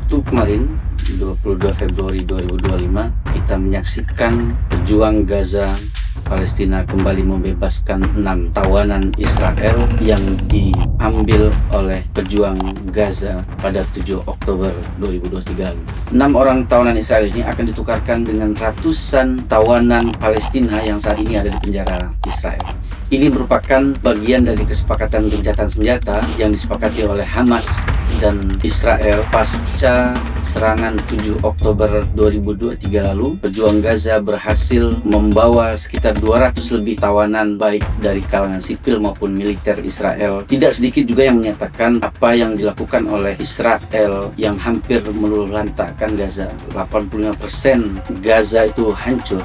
Sabtu kemarin, 22 Februari 2025, kita menyaksikan pejuang Gaza Palestina kembali membebaskan 6 tawanan Israel yang diambil oleh pejuang Gaza pada 7 Oktober 2023. 6 orang tawanan Israel ini akan ditukarkan dengan ratusan tawanan Palestina yang saat ini ada di penjara Israel. Ini merupakan bagian dari kesepakatan gencatan senjata yang disepakati oleh Hamas dan Israel pasca serangan 7 Oktober 2023 lalu. Pejuang Gaza berhasil membawa sekitar 200 lebih tawanan baik dari kalangan sipil maupun militer Israel. Tidak sedikit juga yang menyatakan apa yang dilakukan oleh Israel yang hampir meluluhlantakkan Gaza. 85% Gaza itu hancur.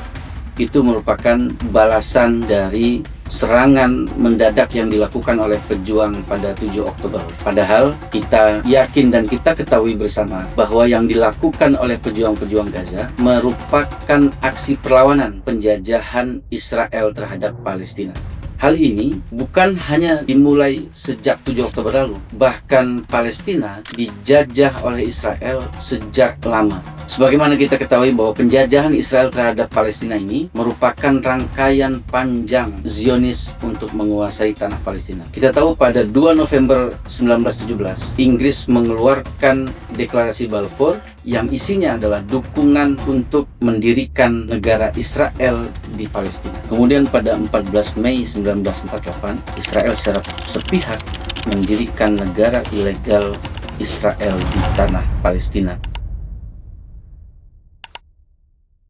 Itu merupakan balasan dari serangan mendadak yang dilakukan oleh pejuang pada 7 Oktober. Padahal kita yakin dan kita ketahui bersama bahwa yang dilakukan oleh pejuang-pejuang Gaza merupakan aksi perlawanan penjajahan Israel terhadap Palestina. Hal ini bukan hanya dimulai sejak 7 Oktober lalu, bahkan Palestina dijajah oleh Israel sejak lama. Sebagaimana kita ketahui bahwa penjajahan Israel terhadap Palestina ini merupakan rangkaian panjang Zionis untuk menguasai tanah Palestina. Kita tahu pada 2 November 1917, Inggris mengeluarkan deklarasi Balfour yang isinya adalah dukungan untuk mendirikan negara Israel di Palestina. Kemudian pada 14 Mei 1948, Israel secara sepihak mendirikan negara ilegal Israel di tanah Palestina.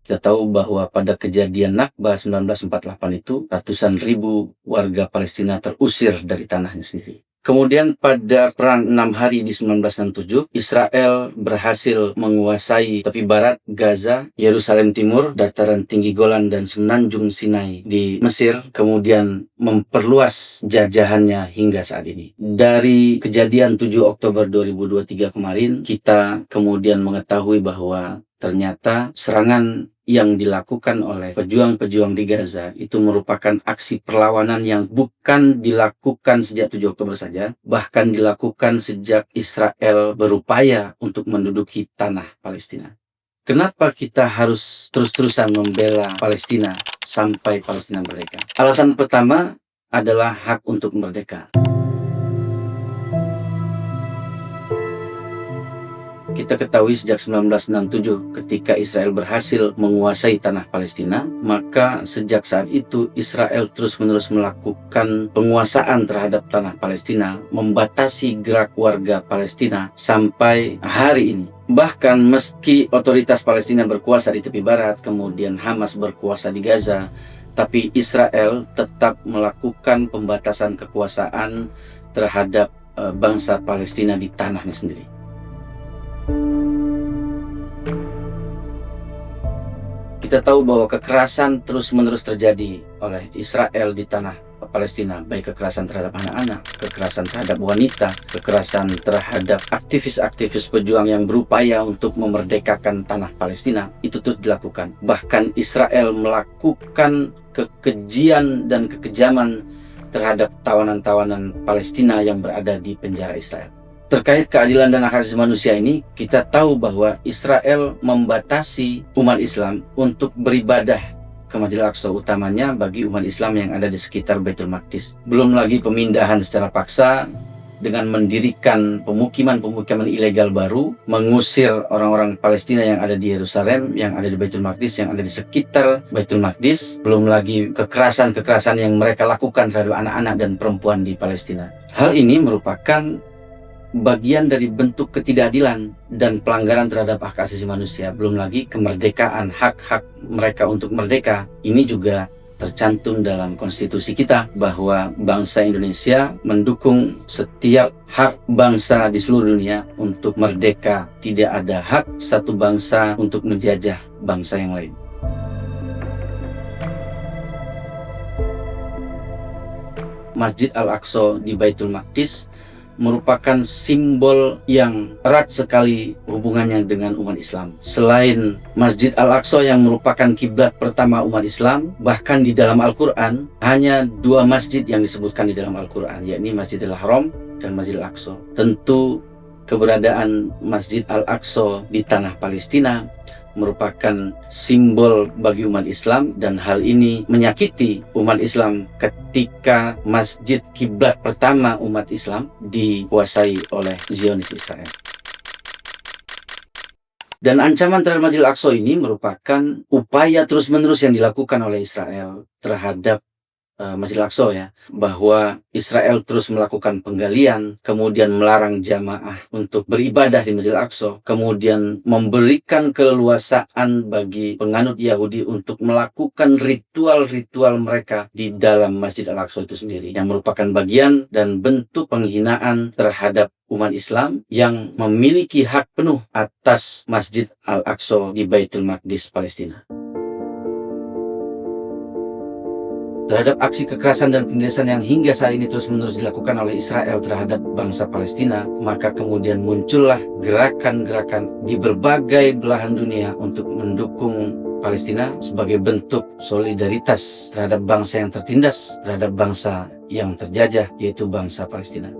Kita tahu bahwa pada kejadian Nakba 1948 itu ratusan ribu warga Palestina terusir dari tanahnya sendiri. Kemudian pada perang 6 hari di 1967, Israel berhasil menguasai tepi barat Gaza, Yerusalem Timur, dataran tinggi Golan dan semenanjung Sinai di Mesir, kemudian memperluas jajahannya hingga saat ini. Dari kejadian 7 Oktober 2023 kemarin, kita kemudian mengetahui bahwa ternyata serangan yang dilakukan oleh pejuang-pejuang di Gaza itu merupakan aksi perlawanan yang bukan dilakukan sejak 7 Oktober saja, bahkan dilakukan sejak Israel berupaya untuk menduduki tanah Palestina. Kenapa kita harus terus-terusan membela Palestina sampai Palestina merdeka? Alasan pertama adalah hak untuk merdeka. Kita ketahui sejak 1967 ketika Israel berhasil menguasai tanah Palestina, maka sejak saat itu Israel terus-menerus melakukan penguasaan terhadap tanah Palestina, membatasi gerak warga Palestina sampai hari ini. Bahkan meski otoritas Palestina berkuasa di tepi barat, kemudian Hamas berkuasa di Gaza, tapi Israel tetap melakukan pembatasan kekuasaan terhadap bangsa Palestina di tanahnya sendiri. Kita tahu bahwa kekerasan terus-menerus terjadi oleh Israel di tanah Palestina, baik kekerasan terhadap anak-anak, kekerasan terhadap wanita, kekerasan terhadap aktivis-aktivis pejuang yang berupaya untuk memerdekakan tanah Palestina, itu terus dilakukan. Bahkan Israel melakukan kekejian dan kekejaman terhadap tawanan-tawanan Palestina yang berada di penjara Israel. Terkait keadilan dan hak asasi manusia ini, kita tahu bahwa Israel membatasi umat Islam untuk beribadah ke Masjidil Aqsa, utamanya bagi umat Islam yang ada di sekitar Baitul Maqdis. Belum lagi pemindahan secara paksa dengan mendirikan pemukiman-pemukiman ilegal baru, mengusir orang-orang Palestina yang ada di Yerusalem, yang ada di Baitul Maqdis, yang ada di sekitar Baitul Maqdis. Belum lagi kekerasan-kekerasan yang mereka lakukan terhadap anak-anak dan perempuan di Palestina. Hal ini merupakan bagian dari bentuk ketidakadilan dan pelanggaran terhadap hak asasi manusia. Belum lagi kemerdekaan, hak-hak mereka untuk merdeka. Ini juga tercantum dalam konstitusi kita bahwa bangsa Indonesia mendukung setiap hak bangsa di seluruh dunia untuk merdeka. Tidak ada hak satu bangsa untuk menjajah bangsa yang lain. Masjid Al-Aqsa di Baitul Maqdis merupakan simbol yang erat sekali hubungannya dengan umat Islam. Selain Masjid Al-Aqsa yang merupakan kiblat pertama umat Islam, bahkan di dalam Al-Quran hanya 2 masjid yang disebutkan di dalam Al-Quran, yakni Masjidil Haram dan Masjidil Aqsa. Tentu Keberadaan Masjid Al-Aqsa di tanah Palestina merupakan simbol bagi umat Islam, dan hal ini menyakiti umat Islam ketika masjid kiblat pertama umat Islam dikuasai oleh Zionis Israel. Dan ancaman terhadap Masjid Al-Aqsa ini merupakan upaya terus-menerus yang dilakukan oleh Israel terhadap Masjid Al-Aqsa, ya, bahwa Israel terus melakukan penggalian, kemudian melarang jamaah untuk beribadah di Masjid Al-Aqsa, kemudian memberikan keleluasaan bagi penganut Yahudi untuk melakukan ritual-ritual mereka di dalam Masjid Al-Aqsa itu sendiri, yang merupakan bagian dan bentuk penghinaan terhadap umat Islam yang memiliki hak penuh atas Masjid Al-Aqsa di Baitul Maqdis, Palestina. Terhadap aksi kekerasan dan penindasan yang hingga saat ini terus-menerus dilakukan oleh Israel terhadap bangsa Palestina, maka kemudian muncullah gerakan-gerakan di berbagai belahan dunia untuk mendukung Palestina sebagai bentuk solidaritas terhadap bangsa yang tertindas, terhadap bangsa yang terjajah, yaitu bangsa Palestina.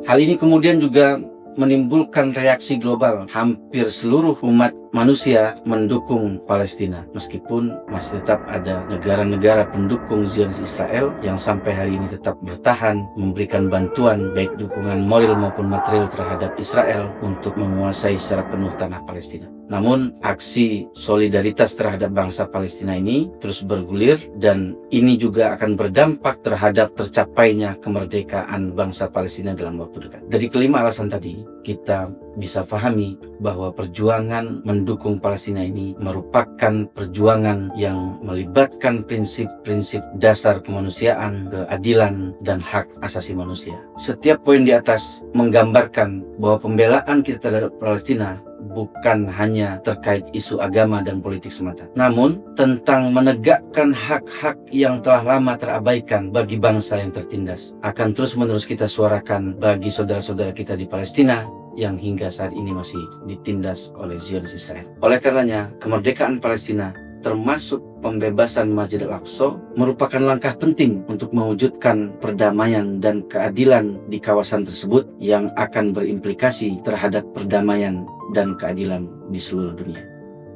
Hal ini kemudian juga menimbulkan reaksi global. Hampir seluruh umat manusia mendukung Palestina, meskipun masih tetap ada negara-negara pendukung Zionis Israel yang sampai hari ini tetap bertahan memberikan bantuan baik dukungan moral maupun material terhadap Israel untuk menguasai secara penuh tanah Palestina. Namun aksi solidaritas terhadap bangsa Palestina ini terus bergulir, dan ini juga akan berdampak terhadap tercapainya kemerdekaan bangsa Palestina dalam waktu dekat. Dari kelima alasan tadi, kita bisa pahami bahwa perjuangan mendukung Palestina ini merupakan perjuangan yang melibatkan prinsip-prinsip dasar kemanusiaan, keadilan, dan hak asasi manusia. Setiap poin di atas menggambarkan bahwa pembelaan kita terhadap Palestina bukan hanya terkait isu agama dan politik semata, namun tentang menegakkan hak-hak yang telah lama terabaikan bagi bangsa yang tertindas. Akan terus-menerus kita suarakan bagi saudara-saudara kita di Palestina yang hingga saat ini masih ditindas oleh Zionis Israel. Oleh karenanya, kemerdekaan Palestina termasuk pembebasan Masjid Al-Aqsa merupakan langkah penting untuk mewujudkan perdamaian dan keadilan di kawasan tersebut yang akan berimplikasi terhadap perdamaian dan keadilan di seluruh dunia.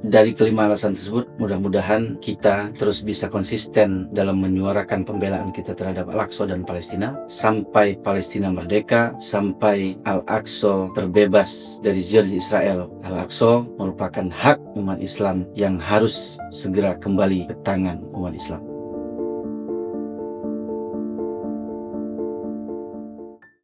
Dari kelima alasan tersebut, mudah-mudahan kita terus bisa konsisten dalam menyuarakan pembelaan kita terhadap Al-Aqsa dan Palestina sampai Palestina merdeka, sampai Al-Aqsa terbebas dari Zionis Israel. Al-Aqsa merupakan hak umat Islam yang harus segera kembali ke tangan umat Islam.